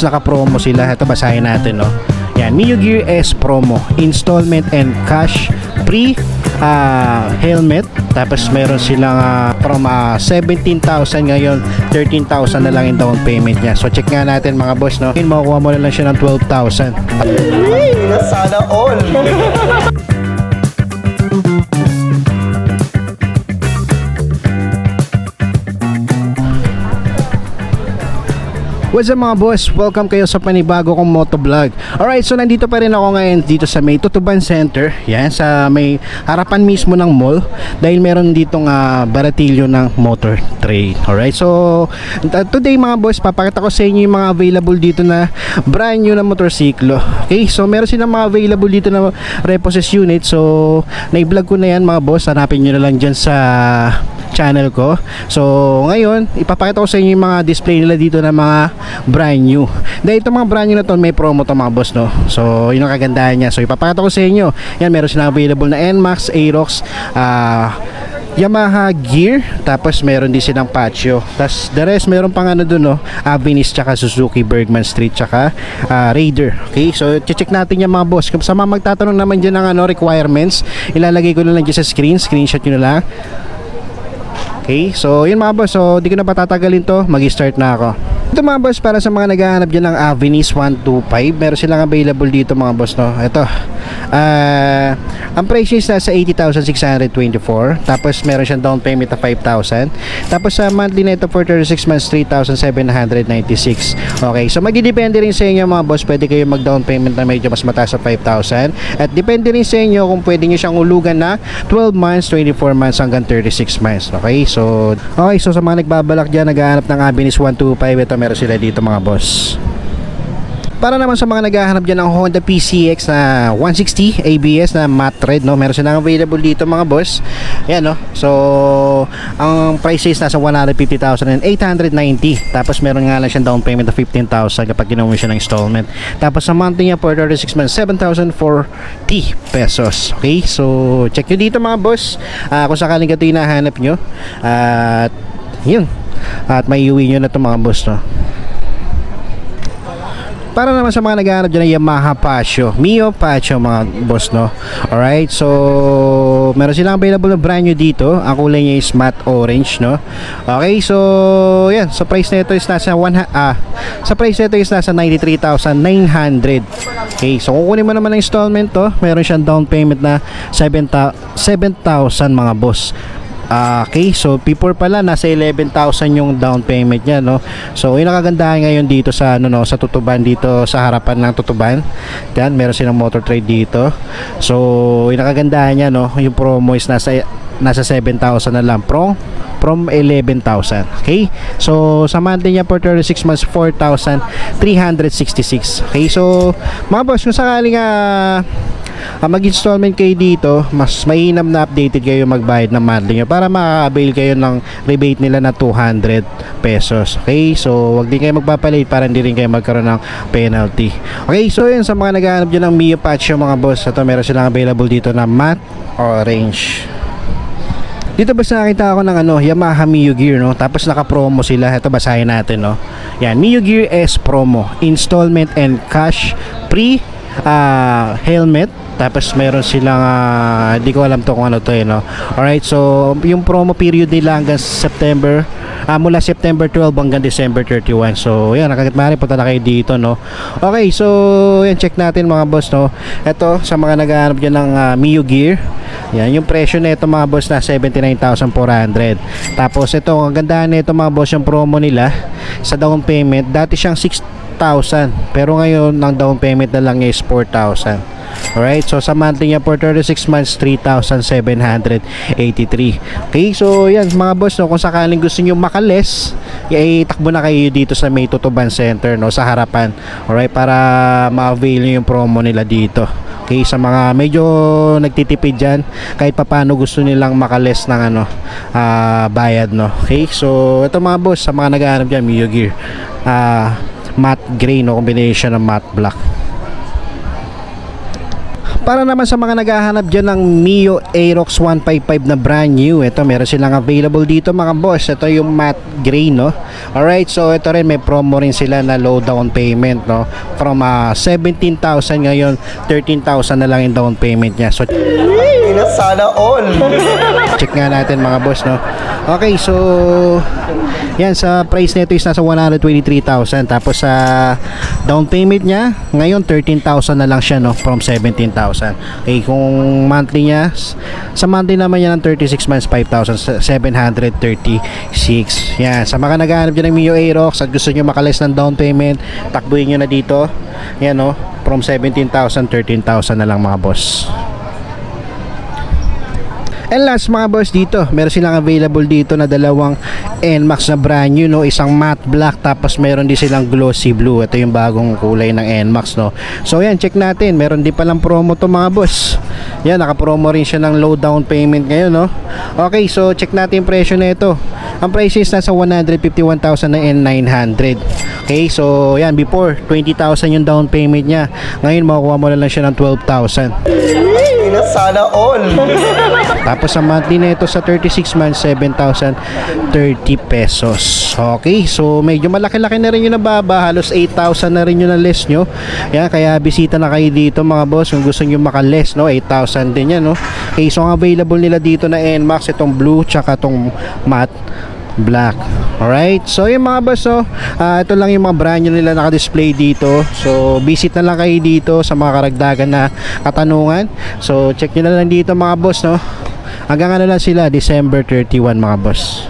Naka-promo sila. Ito basahin natin, no. Yan, Mio Gear S promo, installment and cash, free helmet. Tapos meron silang from 17,000 ngayon, 13,000 na lang yung down payment niya. So check nga natin mga boss, no. Makukuha mo na lang siya ng 12,000. Sana all. What's up mga boss? Welcome kayo sa panibago kong motovlog. Alright, so nandito pa rin ako ngayon dito sa may Tutuban Center. Yan, sa may harapan mismo ng mall. Dahil meron ditong baratilyo ng motor trade. Alright, so today mga boss, papakita ko sa inyo yung mga available dito na brand new na motorsiklo. Okay, so meron silang mga available dito na repossessed unit. So na-vlog ko na yan mga boss. Hanapin nyo na lang dyan sa channel ko. So ngayon, ipapakita ko sa inyo yung mga display nila dito na mga brand new. Dahil itong mga brand new na to, may promo to mga boss, no. So yun ang kagandahan niya. So ipapakita ko sa inyo. Yan, meron silang available na NMAX, Aerox, Yamaha Gear, tapos meron din silang Patio. Tapos the rest meron pang dun, no, Avinis, tsaka Suzuki Bergman Street, tsaka Raider. Okay, so check natin yung mga boss. Kung sa mga magtatanong naman dyan ng requirements, ilalagay ko na lang dyan sa screenshot nyo na lang. Okay, so yun mga boss, so di ko na patatagalin to, mag-start na ako. Ito mga boss, para sa mga naghahanap dyan ng Avinis 125, meron silang available dito mga boss, no. Ito, ang price is nasa 80,624. Tapos meron siyang down payment na 5,000. Tapos sa monthly na ito for 36 months, 3,796. Okay, so magdidepende rin sa inyo mga boss. Pwede kayo mag down payment na medyo mas mataas sa 5,000. At depende rin sa inyo kung pwede nyo siyang ulugan na 12 months, 24 months hanggang 36 months. Okay, so sa mga nagbabalak dyan, naghahanap ng Avinis 125, ito meron sila dito mga boss. Para naman sa mga naghahanap dyan ng Honda PCX na 160 ABS na matte red, no, meron silang available dito mga boss. Yan, no. So ang price is nasa 150,890. Tapos meron nga lang siyang down payment of 15,000 kapag ginawa siya ng installment. Tapos sa monthly niya for 36 months, 7,040 pesos. Okay, so check nyo dito mga boss, kung sakaling ito hinahanap nyo. At yun, at may iuwi nyo na ito mga boss, no. Para naman sa mga naghahanap dyan ng Yamaha Patio, Mio Patio mga boss, no. Alright, so meron silang available na brand new dito. Ang kulay niya is matte orange, no. Okay, so yan, sa price nito is nasa 93,900. Okay, so kukunin mo naman ng installment to, meron siyang down payment na 7,000 mga boss. Okay, so before pala nasa 11,000 yung down payment niya, no. So yung nakagandahan ngayon dito sa sa Tutuban, dito sa harapan ng Tutuban. Yan, meron silang motor trade dito. So yung nakagandahan niya, no, yung promo is nasa 7,000 na lang from 11,000. Okay, so sa monthly niya for 36 months, 4,366. Okay, so mga boss, kung sakaling mag-installment kayo dito, mas mainam na updated kayo magbayad ng monthly nyo para maka-avail kayo ng rebate nila na 200 pesos. Okay, so wag din kayo magpapalit para hindi rin kayo magkaroon ng penalty. Okay, so yun, sa mga naghahanap dyan ng Mio Patio mga boss, ito meron silang available dito na matte orange. Dito basta nakita ako ng Yamaha Mio Gear, no. Tapos naka-promo sila. Ito basahin natin, no. Yan, Mio Gear S promo, installment and cash, free helmet. Tapos meron silang di ko alam to kung ano to, no. Alright, so yung promo period nila hanggang September, mula September 12 hanggang December 31. So yan, nakakitmari, punta na kayo dito, no. Okay, so yan, check natin mga boss, no. Ito sa mga naghahanap dyan ng Mio Gear, yan, yung presyo na ito mga boss na 79,400. Tapos ito, ang gandahan na ito mga boss, yung promo nila sa down payment, dati siyang 6,000, pero ngayon ang down payment na lang is 4,000. Alright, so sa monthly niya for 36 months, 3,783. Okay, so yan mga boss, no, kung sakaling gusto nyo makales, itakbo na kayo dito sa may Tutuban Center, no, sa harapan. Alright, para ma-avail nyo yung promo nila dito. Okay, sa mga medyo nagtitipid dyan, kahit papano gusto nilang makales ng bayad, no. Okay, so ito mga boss, sa mga naghahanap dyan, Mio Gear, matte gray, no, combination ng matte black. Para naman sa mga naghahanap dyan ng Mio Aerox 155 na brand new, ito meron silang available dito mga boss. Ito yung matte gray, no? Alright, so ito rin may promo rin sila na low down payment, no? From 17,000 ngayon 13,000 na lang yung down payment niya. So Ina, sana all. check nga natin mga boss, no? Okay, so yan, sa price nito is nasa 123,000. Tapos sa down payment niya ngayon 13,000 na lang siya, no? From 17,000. Okay, kung monthly niya, sa monthly naman yan ng 36 months 5,736. Yan, sa mga naghahanap dyan ng Mio Aerox at gusto nyo makaless ng down payment, takbuhin nyo na dito. Yan, no? From 17,000 13,000 na lang mga boss. And last mga boss, dito meron silang available dito na dalawang NMAX na brand new, no? Isang matte black, tapos meron din silang glossy blue. Ito yung bagong kulay ng NMAX, no? So yan, check natin, meron din palang promo to mga boss. Yan, naka-promo rin siya ng low down payment ngayon, no? Okay, so check natin yung presyo na ito. Ang price is nasa 151,900. Okay, so yan, before 20,000 yung down payment niya. Ngayon makukuha mo na lang siya ng 12,000. Ina, sana all. Tapos sa monthly na ito sa 36 months 7,030 pesos. Okay, so medyo malaki-laki na rin yung nababa, halos 8,000 na rin yung na-less nyo. Yan, kaya bisita na kayo dito mga boss kung gusto nyo maka-less, no? 8,000 din yan, no? Okay, so ang available nila dito na NMAX, itong blue tsaka itong matte black. Alright, so yung mga boss, so ito lang yung mga brand new nila naka-display dito. So visit na lang kayo dito sa mga karagdagan na katanungan. So check nyo na lang dito mga boss, no? Hanggang ano lang sila, December 31 mga boss.